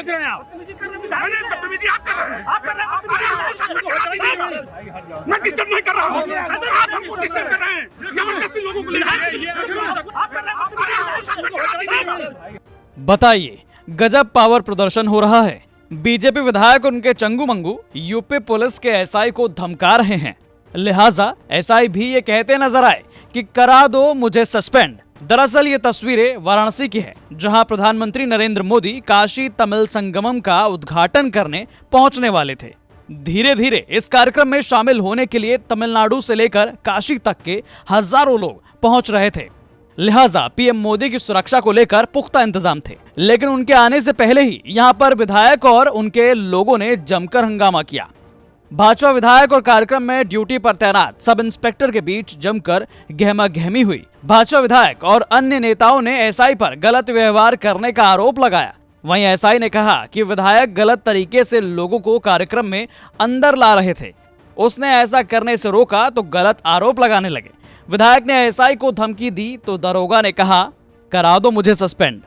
सोच रहे हैं आप? बदतमीजी आप कर रहे हैं। मैं डिस्टर्ब नहीं कर रहा हूँ, आप हमको डिस्टर्ब कर रहे हैं, जबरदस्ती लोगों को ले जा रहे हैं। बताइए, गजब पावर प्रदर्शन हो रहा है। बीजेपी विधायक और उनके चंगू मंगू यूपी पुलिस के एसआई को धमका रहे हैं। लिहाजा एसआई भी ये कहते नजर आए कि करा दो मुझे सस्पेंड। दरअसल ये तस्वीरें वाराणसी की है, जहां प्रधानमंत्री नरेंद्र मोदी काशी तमिल संगमम का उद्घाटन करने पहुंचने वाले थे। धीरे धीरे इस कार्यक्रम में शामिल होने के लिए तमिलनाडु से लेकर काशी तक के हजारों लोग पहुंच रहे थे। लिहाजा पीएम मोदी की सुरक्षा को लेकर पुख्ता इंतजाम थे। लेकिन उनके आने से पहले ही यहां पर विधायक और उनके लोगों ने जमकर हंगामा किया। भाजपा विधायक और कार्यक्रम में ड्यूटी पर तैनात सब इंस्पेक्टर के बीच जमकर गहमागहमी हुई। भाजपा विधायक और अन्य नेताओं ने एसआई पर गलत व्यवहार करने का आरोप लगाया। वहीं एसआई ने कहा कि विधायक गलत तरीके से लोगों को कार्यक्रम में अंदर ला रहे थे, उसने ऐसा करने से रोका तो गलत आरोप लगाने लगे। विधायक ने एसआई को धमकी दी तो दरोगा ने कहा करा दो मुझे सस्पेंड।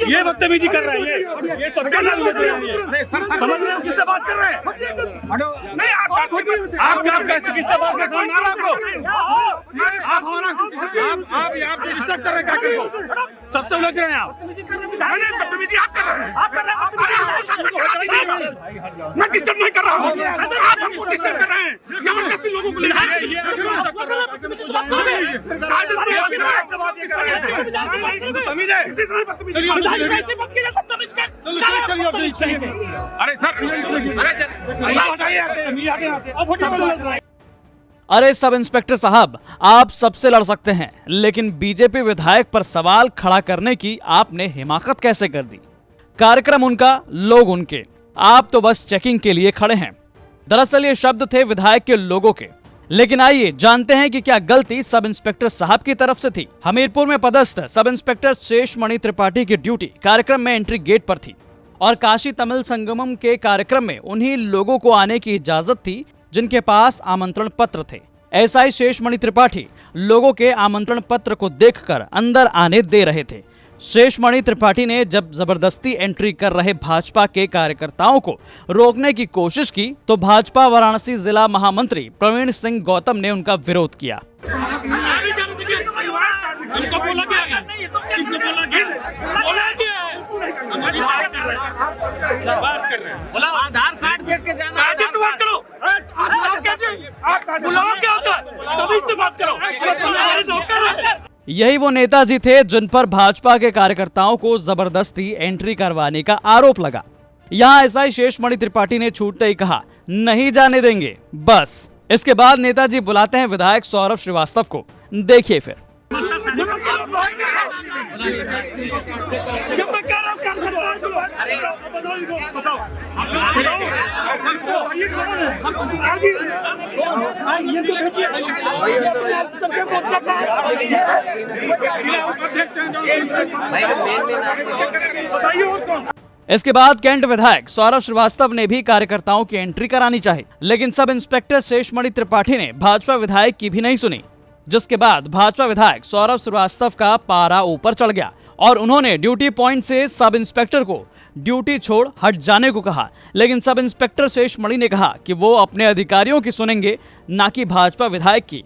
ये बदतमीजी कर रहे हैं, ये सबके साथ समझ रहे हो किससे बात कर रहे हैं? नहीं आप किससे बात कर रहे हैं? आप डिस्टर्ब कर रहे हैं, क्या कर रहे हो? सबसे उलझ रहे हैं आप। बदतमीजी आप कर रहे हैं, मैं डिस्टर्ब नहीं कर रहा हूँ, आप हमको डिस्टर्ब कर रहे हैं, जबरदस्ती लोगों को ले जा रहे हैं। अरे सर, अरे सब इंस्पेक्टर साहब, आप सबसे लड़ सकते हैं, लेकिन बीजेपी विधायक पर सवाल खड़ा करने की आपने हिमाकत कैसे कर दी? कार्यक्रम उनका, लोग उनके, आप तो बस चेकिंग के लिए खड़े हैं। दरअसल ये शब्द थे विधायक के लोगों के। लेकिन आइए जानते हैं कि क्या गलती सब इंस्पेक्टर साहब की तरफ से थी। हमीरपुर में पदस्थ सब इंस्पेक्टर शेषमणि त्रिपाठी की ड्यूटी कार्यक्रम में एंट्री गेट पर थी और काशी तमिल संगमम के कार्यक्रम में उन्हीं लोगों को आने की इजाजत थी जिनके पास आमंत्रण पत्र थे। एसआई शेषमणि त्रिपाठी लोगों के आमंत्रण पत्र को देखकर अंदर आने दे रहे थे। शेषमणि त्रिपाठी ने जब जबरदस्ती एंट्री कर रहे भाजपा के कार्यकर्ताओं को रोकने की कोशिश की तो भाजपा वाराणसी जिला महामंत्री प्रवीण सिंह गौतम ने उनका विरोध किया। आधार कार्ड देख के जाना, यही वो नेताजी थे जिन पर भाजपा के कार्यकर्ताओं को जबरदस्ती एंट्री करवाने का आरोप लगा। यहाँ एसआई शेषमणि त्रिपाठी ने छूटते ही कहा नहीं जाने देंगे बस। इसके बाद नेताजी बुलाते हैं विधायक सौरभ श्रीवास्तव को। देखिए फिर। इसके बाद कैंट विधायक सौरभ श्रीवास्तव ने भी कार्यकर्ताओं की एंट्री करानी चाहिए, लेकिन सब इंस्पेक्टर शेषमणि त्रिपाठी ने भाजपा विधायक की भी नहीं सुनी, जिसके बाद भाजपा विधायक सौरभ श्रीवास्तव का पारा ऊपर चढ़ गया और उन्होंने ड्यूटी पॉइंट से सब इंस्पेक्टर को ड्यूटी छोड़ हट जाने को कहा। लेकिन सब इंस्पेक्टर शेषमणि ने कहा कि वो अपने अधिकारियों की सुनेंगे, ना कि भाजपा विधायक की।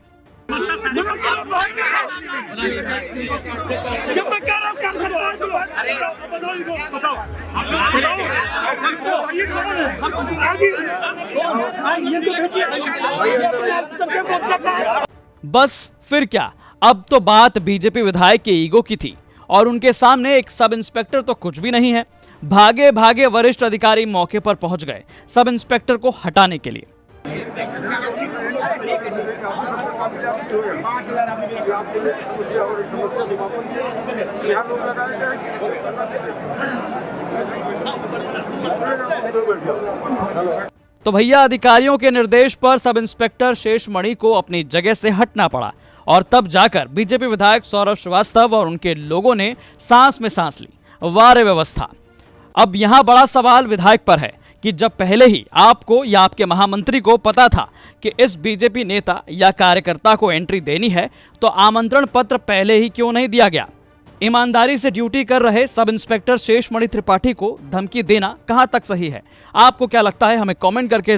बस फिर क्या, अब तो बात बीजेपी विधायक के ईगो की थी और उनके सामने एक सब इंस्पेक्टर तो कुछ भी नहीं है। भागे भागे वरिष्ठ अधिकारी मौके पर पहुंच गए सब इंस्पेक्टर को हटाने के लिए। तो भैया अधिकारियों के निर्देश पर सब इंस्पेक्टर शेषमणि को अपनी जगह से हटना पड़ा और तब जाकर बीजेपी विधायक सौरभ श्रीवास्तव और उनके लोगों ने सांस में सांस ली। वाह रे व्यवस्था। अब यहां बड़ा सवाल विधायक पर है कि जब पहले ही आपको या आपके महामंत्री को पता था कि इस बीजेपी नेता या कार्यकर्ता को एंट्री देनी है तो आमंत्रण पत्र पहले ही क्यों नहीं दिया गया। ईमानदारी से ड्यूटी कर रहे सब इंस्पेक्टर शेषमणि त्रिपाठी को धमकी देना कहां तक सही है? आपको क्या लगता है, हमें कमेंट करके